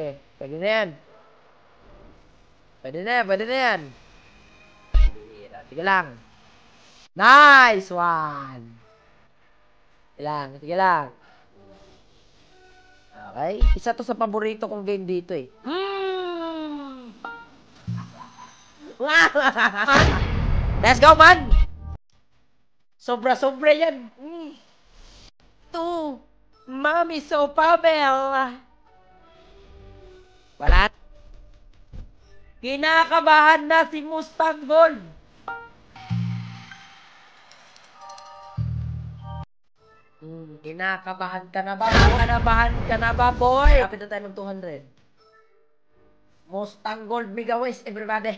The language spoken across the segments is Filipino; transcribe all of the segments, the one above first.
Okay, pwede na yan. Pwede na yan, pwede na yan. Sige lang. Nice one! Sige lang. Okay, isa to sa paborito kong game dito eh. Let's go, man! Sobra-sobra yan. To Mami Sopabel. Balat. Kinakabahan na si Mustang Gold. Kinakabahan ka na ba? Kinakabahan ka na ba, boy? Kapit na tayo ng 200. Mustang Gold Mega West, everybody.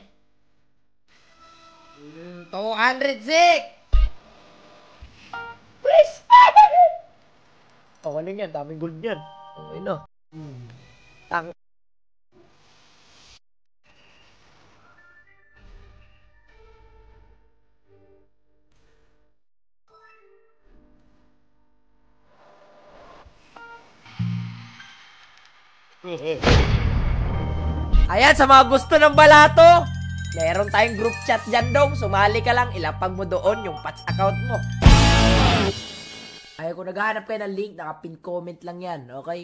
200 Zik! Please! Oh, ano yan? Daming gold yan. Okay na. Tang... Ayan, sa mga gusto ng balato, meron tayong group chat dyan, dong. Sumali ka lang, ilapag mo doon yung Pats account mo. Ay, kung naghahanap kayo ng link, naka-pin comment lang yan, okay?